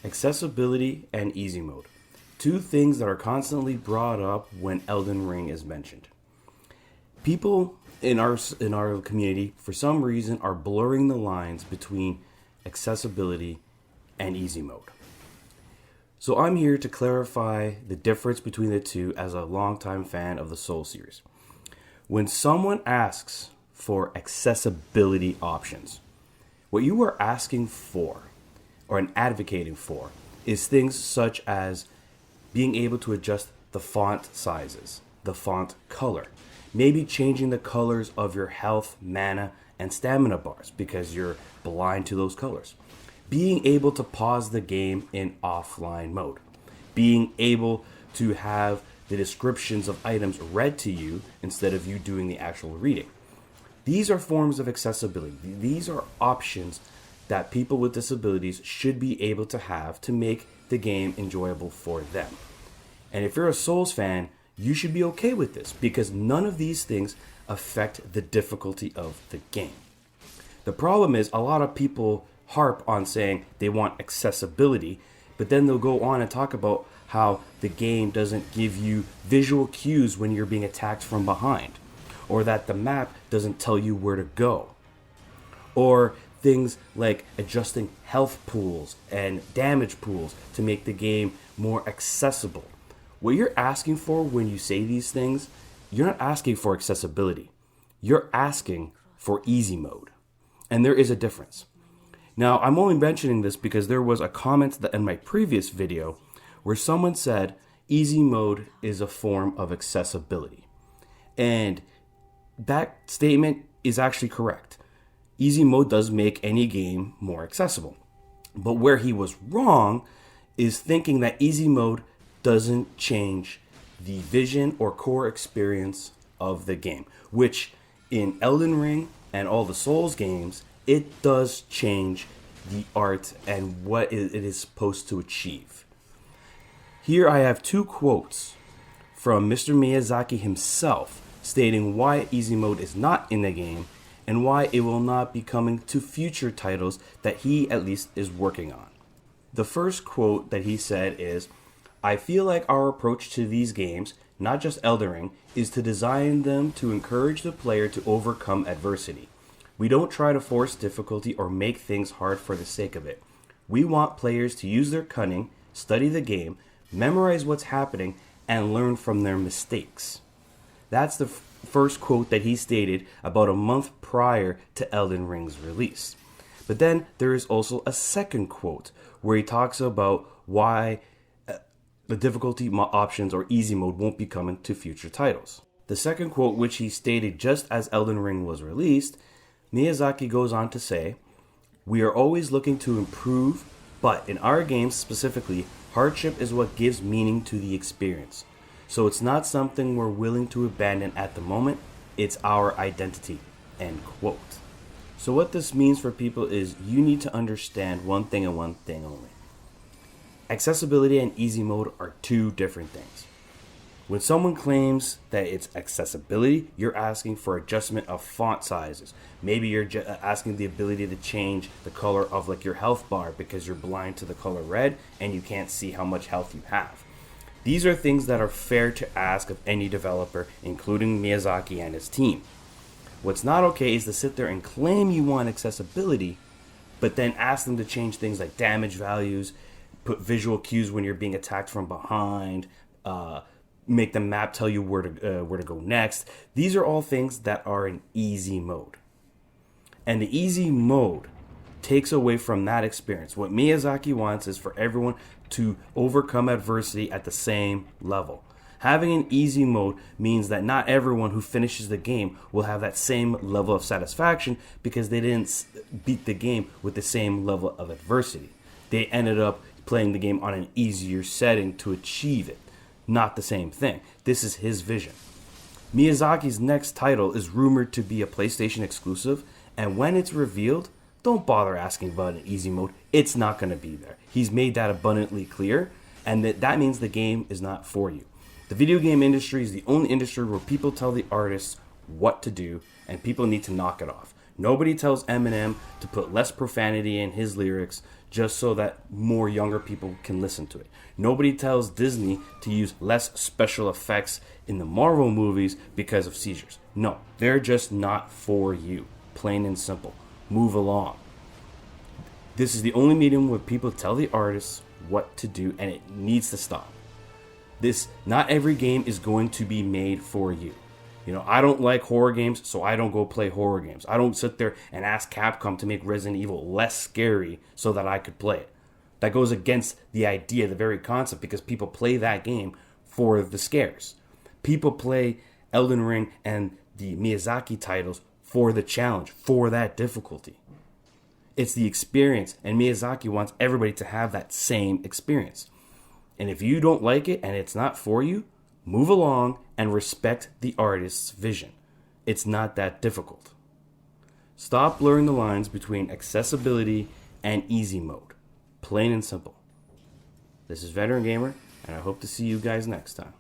Accessibility and easy mode. Two things that are constantly brought up when Elden Ring is mentioned. People in our community, for some reason, are blurring the lines between accessibility and easy mode. So I'm here to clarify the difference between the two as a longtime fan of the Souls series. When someone asks for accessibility options, what you are asking for or advocating for is things such as being able to adjust the font sizes, the font color, maybe changing the colors of your health, mana, and stamina bars because you're blind to those colors. Being able to pause the game in offline mode. Being able to have the descriptions of items read to you instead of you doing the actual reading. These are forms of accessibility. These are options that people with disabilities should be able to have to make the game enjoyable for them. And if you're a Souls fan, you should be okay with this because none of these things affect the difficulty of the game. The problem is a lot of people harp on saying they want accessibility, but then they'll go on and talk about how the game doesn't give you visual cues when you're being attacked from behind, or that the map doesn't tell you where to go, or things like adjusting health pools and damage pools to make the game more accessible. What you're asking for when you say these things, you're not asking for accessibility. You're asking for easy mode. And there is a difference. Now, I'm only mentioning this because there was a comment that in my previous video where someone said easy mode is a form of accessibility. And that statement is actually correct. Easy mode does make any game more accessible. But where he was wrong is thinking that easy mode doesn't change the vision or core experience of the game, which in Elden Ring and all the Souls games, it does change the art and what it is supposed to achieve. Here I have two quotes from Mr. Miyazaki himself stating why easy mode is not in the game and why it will not be coming to future titles that he at least is working on. The first quote that he said is, "I feel like our approach to these games, not just Elden Ring, is to design them to encourage the player to overcome adversity. We don't try to force difficulty or make things hard for the sake of it. We want players to use their cunning, study the game, memorize what's happening, and learn from their mistakes." That's the first quote that he stated about a month prior to Elden Ring's release. But then there is also a second quote where he talks about why the difficulty options or easy mode won't be coming to future titles. The second quote, which he stated just as Elden Ring was released, Miyazaki goes on to say, "We are always looking to improve, but in our games specifically, hardship is what gives meaning to the experience. So it's not something we're willing to abandon at the moment, it's our identity." End quote. So what this means for people is you need to understand one thing and one thing only. Accessibility and easy mode are two different things. When someone claims that it's accessibility, you're asking for adjustment of font sizes. Maybe you're asking the ability to change the color of like your health bar because you're blind to the color red and you can't see how much health you have. These are things that are fair to ask of any developer, including Miyazaki and his team. What's not okay is to sit there and claim you want accessibility, but then ask them to change things like damage values, put visual cues when you're being attacked from behind, make the map tell you where to go next. These are all things that are in easy mode. And the easy mode takes away from that experience. What Miyazaki wants is for everyone to overcome adversity at the same level. Having an easy mode means that not everyone who finishes the game will have that same level of satisfaction because they didn't beat the game with the same level of adversity. They ended up playing the game on an easier setting to achieve it. Not the same thing. This is his vision. Miyazaki's next title is rumored to be a PlayStation exclusive, and when it's revealed, don't bother asking about an easy mode. It's not going to be there. He's made that abundantly clear, and that means the game is not for you. The video game industry is the only industry where people tell the artists what to do, and people need to knock it off. Nobody tells Eminem to put less profanity in his lyrics. just so that more younger people can listen to it. Nobody tells Disney to use less special effects in the Marvel movies because of seizures. No, they're just not for you. Plain and simple. Move along. This is the only medium where people tell the artists what to do, and it needs to stop. Not every game is going to be made for you. I don't like horror games, so I don't go play horror games. I don't sit there and ask Capcom to make Resident Evil less scary so that I could play it. That goes against the idea, the very concept, because people play that game for the scares. People play Elden Ring and the Miyazaki titles for the challenge, for that difficulty. It's the experience, and Miyazaki wants everybody to have that same experience. And if you don't like it and it's not for you, move along and respect the artist's vision. It's not that difficult. Stop blurring the lines between accessibility and easy mode. Plain and simple. This is Veteran Gamer, and I hope to see you guys next time.